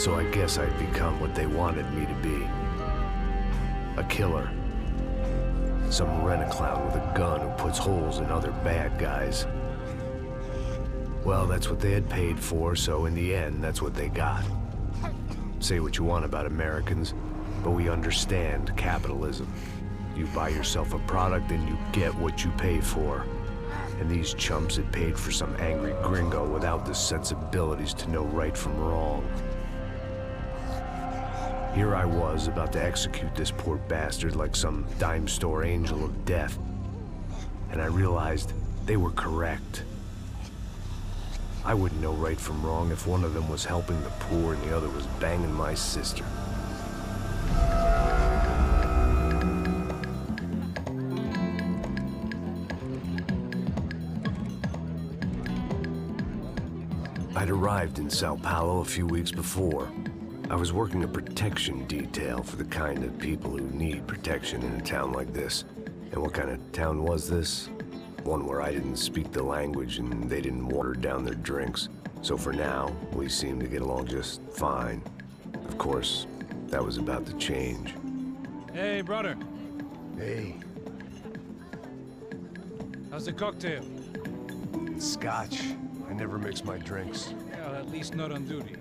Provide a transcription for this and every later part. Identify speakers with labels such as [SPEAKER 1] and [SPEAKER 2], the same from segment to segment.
[SPEAKER 1] So I guess I'd become what they wanted me to be. A killer. Some rent-a-clown with a gun who puts holes in other bad guys. Well, that's what they had paid for, so in the end, that's what they got. Say what you want about Americans, but we understand capitalism. You buy yourself a product and you get what you pay for. And these chumps had paid for some angry gringo without the sensibilities to know right from wrong. Here I was, about to execute this poor bastard like some dime store angel of death. And I realized they were correct. I wouldn't know right from wrong if one of them was helping the poor and the other was banging my sister. I'd arrived in Sao Paulo a few weeks before. I was working a protection detail for the kind of people who need protection in a town like this. And what kind of town was this? One where I didn't speak the language and they didn't water down their drinks. So for now, we seemed to get along just fine. Of course, that was about to change.
[SPEAKER 2] Hey, brother.
[SPEAKER 1] Hey.
[SPEAKER 2] How's the cocktail?
[SPEAKER 1] It's scotch. I never mix my drinks.
[SPEAKER 2] Well, at least not on duty.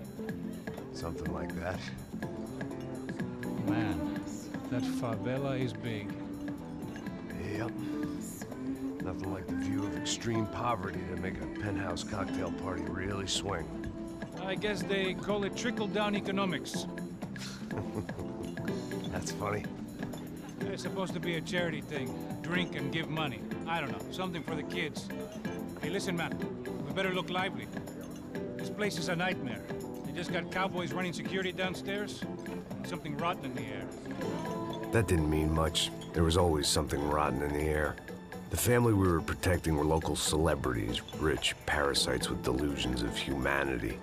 [SPEAKER 1] Something like that.
[SPEAKER 2] Man, that favela is big.
[SPEAKER 1] Yep. Nothing like the view of extreme poverty to make a penthouse cocktail party really swing.
[SPEAKER 2] I guess they call it trickle-down economics.
[SPEAKER 1] That's funny.
[SPEAKER 2] It's supposed to be a charity thing. Drink and give money. I don't know, something for the kids. Hey, listen, man. We better look lively. This place is a nightmare. They just got cowboys running security downstairs. And something rotten in the air.
[SPEAKER 1] That didn't mean much. There was always something rotten in the air. The family we were protecting were local celebrities, rich parasites with delusions of humanity.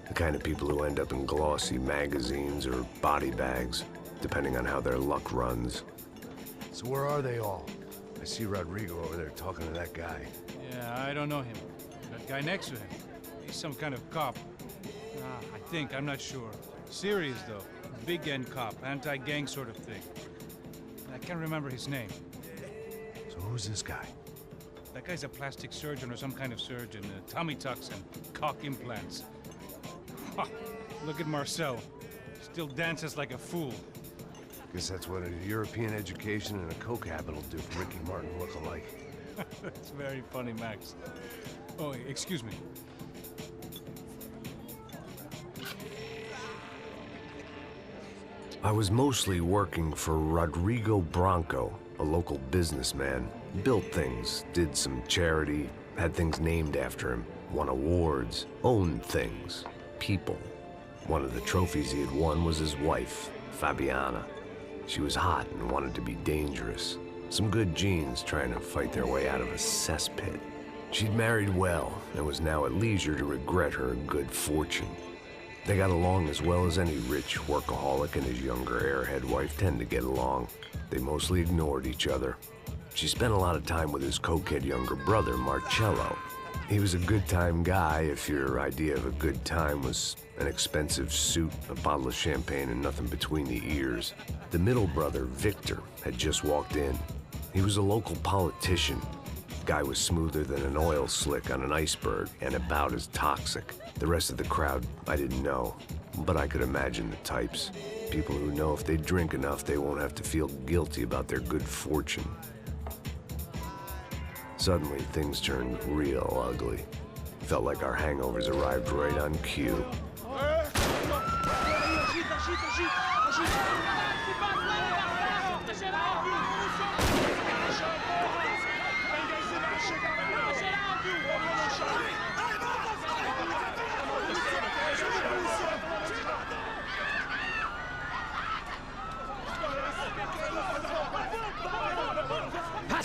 [SPEAKER 1] The kind of people who end up in glossy magazines or body bags, depending on how their luck runs. So where are they all? I see Rodrigo over there talking to that guy.
[SPEAKER 2] Yeah, I don't know him. That guy next to him. He's some kind of cop. I think, I'm not sure. Serious, though. Big end cop, anti-gang sort of thing. I can't remember his name.
[SPEAKER 1] So who's this guy?
[SPEAKER 2] That guy's a plastic surgeon or some kind of surgeon. Tummy tucks and cock implants. Ha! Look at Marcel. Still dances like a fool.
[SPEAKER 1] Guess that's what a European education and a coke habit will do for Ricky Martin look-alike.
[SPEAKER 2] That's very funny, Max. Oh, excuse me.
[SPEAKER 1] I was mostly working for Rodrigo Branco, a local businessman. Built things, did some charity, had things named after him, won awards, owned things, people. One of the trophies he had won was his wife, Fabiana. She was hot and wanted to be dangerous. Some good genes trying to fight their way out of a cesspit. She'd married well and was now at leisure to regret her good fortune. They got along as well as any rich workaholic and his younger airhead wife tend to get along. They mostly ignored each other. She spent a lot of time with his cokehead younger brother, Marcello. He was a good-time guy if your idea of a good time was an expensive suit, a bottle of champagne, and nothing between the ears. The middle brother, Victor, had just walked in. He was a local politician. Guy was smoother than an oil slick on an iceberg and about as toxic. The rest of the crowd, I didn't know, but I could imagine the types. People who know if they drink enough, they won't have to feel guilty about their good fortune. Suddenly, things turned real ugly. Felt like our hangovers arrived right on cue.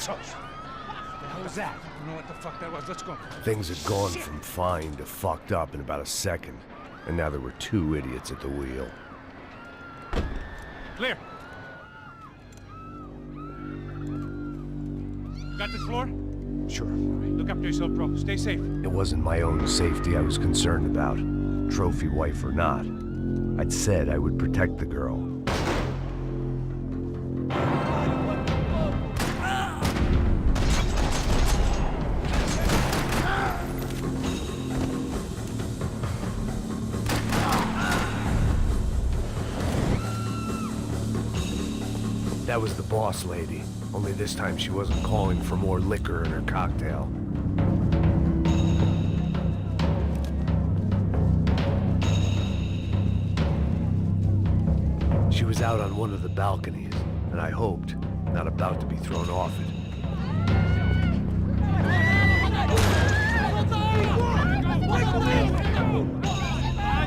[SPEAKER 2] What was that? I don't know what the fuck that was. Let's go.
[SPEAKER 1] Things had gone from fine to fucked up in about a second, and now there were two idiots at the wheel.
[SPEAKER 2] Clear. Got this floor?
[SPEAKER 1] Sure.
[SPEAKER 2] Look after yourself, bro. Stay safe.
[SPEAKER 1] It wasn't my own safety I was concerned about, trophy wife or not. I'd said I would protect the girl. That was the boss lady, only this time she wasn't calling for more liquor in her cocktail. She was out on one of the balconies, and I hoped, not about to be thrown off it.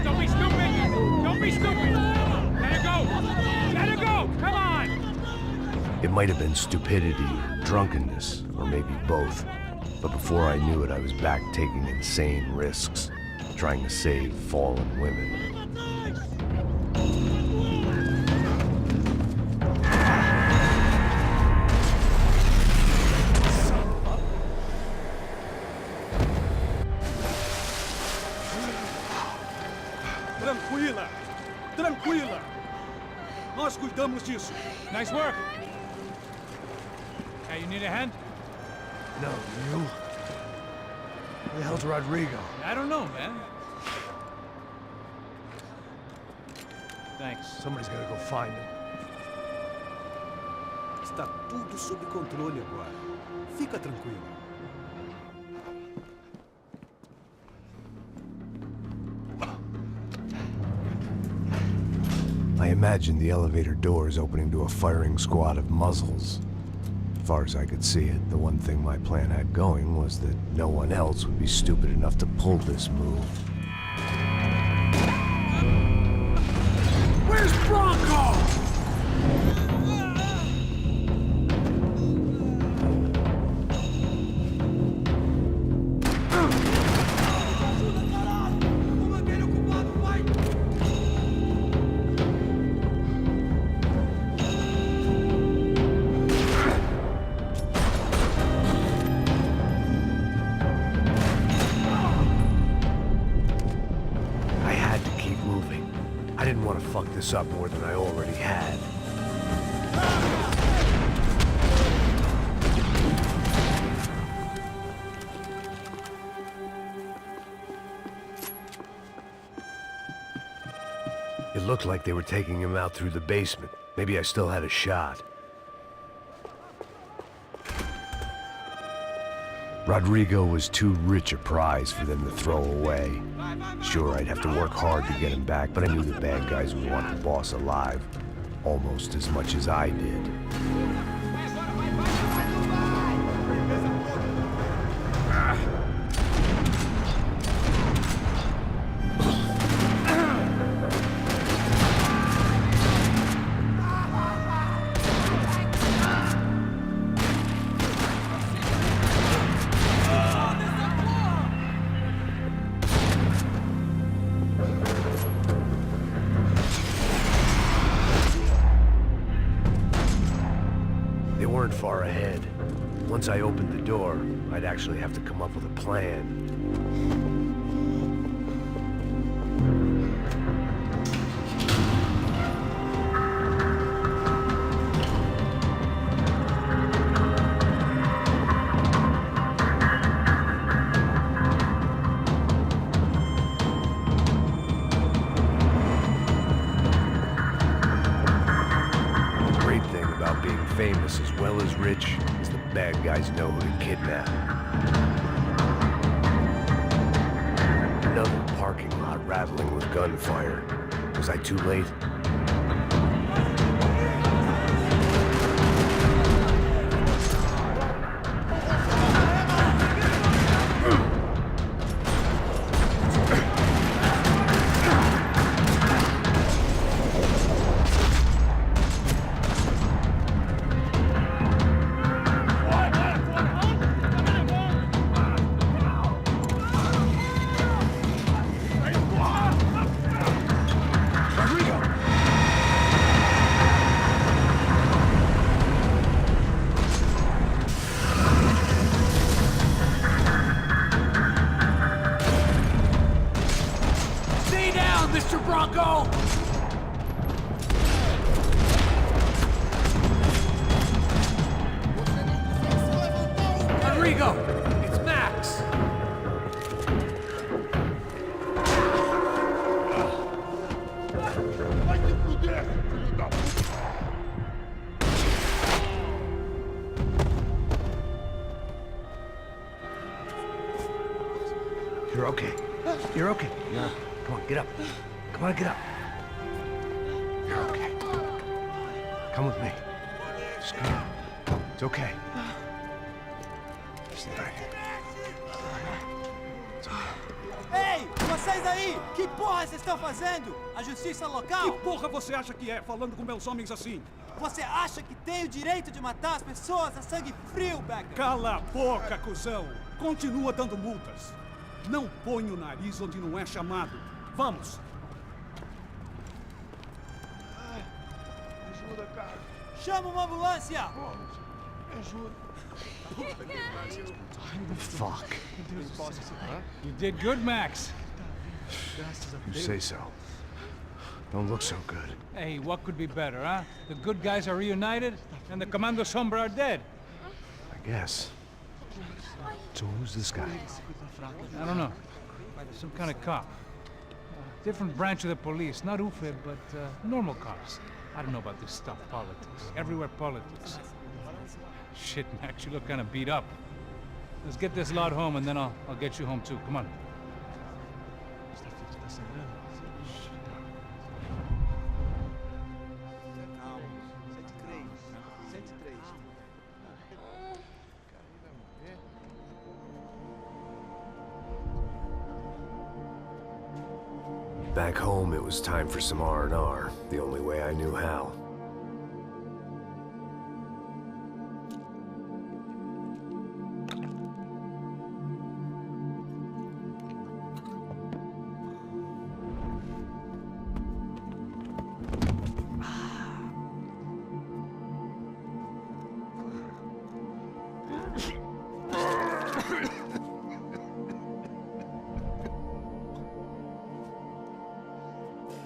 [SPEAKER 2] Don't be stupid! Don't be stupid! Let her go! Let her go! Come on!
[SPEAKER 1] It might have been stupidity, drunkenness, or maybe both. But before I knew it, I was back taking insane risks, trying to save fallen women.
[SPEAKER 3] Tranquila! Tranquila! Nós cuidamos disso.
[SPEAKER 2] Nice work! Hey, you need a hand?
[SPEAKER 1] No, you? Where the hell's Rodrigo?
[SPEAKER 2] I don't know, man. Thanks.
[SPEAKER 1] Somebody's gotta go find him.
[SPEAKER 3] Está tudo sob controle agora. Fica tranquilo.
[SPEAKER 1] I imagined the elevator doors opening to a firing squad of muzzles. As far as I could see it, the one thing my plan had going was that no one else would be stupid enough to pull this move.
[SPEAKER 3] Where's Bronco?
[SPEAKER 1] I didn't want to fuck this up more than I already had. It looked like they were taking him out through the basement. Maybe I still had a shot. Rodrigo was too rich a prize for them to throw away. Sure, I'd have to work hard to get him back, but I knew the bad guys would want the boss alive, almost as much as I did. Far ahead. Once I opened the door, I'd actually have to come up with a plan. Famous as well as rich, is the bad guys know who to kidnap. Another parking lot rattling with gunfire. Was I too late?
[SPEAKER 3] Mr. Bronco! Rodrigo! It's Max!
[SPEAKER 1] You're okay. You're okay. Yeah. Come on, get up. Come on, get up. You're okay. Come with me. Just come on. It's okay. Stay right here. It's okay.
[SPEAKER 4] Ei, vocês aí! Que porra vocês estão fazendo? A justiça local?
[SPEAKER 3] Que porra você acha que é, falando com meus homens assim?
[SPEAKER 4] Você acha que tem o direito de matar as pessoas a sangue frio, Becker?
[SPEAKER 3] Cala a boca, cuzão! Continua dando multas. Não põe o nariz onde não é chamado. Vamos!
[SPEAKER 5] Ajuda, cara.
[SPEAKER 4] Chama uma ambulância!
[SPEAKER 5] Me ajuda.
[SPEAKER 1] Fuck.
[SPEAKER 2] You did good, Max.
[SPEAKER 1] You say so. Don't look so good.
[SPEAKER 2] Hey, what could be better, huh? The good guys are reunited, and the Commando Sombra are dead.
[SPEAKER 1] I guess. So who's this guy?
[SPEAKER 2] I don't know. Some kind of cop. Different branch of the police. Not UFE, but normal cops. I don't know about this stuff, politics. Everywhere politics. Shit, Max, you look kind of beat up. Let's get this lot home, and then I'll get you home too. Come on.
[SPEAKER 1] Back home, it was time for some R&R, the only way I knew how.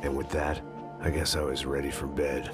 [SPEAKER 1] And with that, I guess I was ready for bed.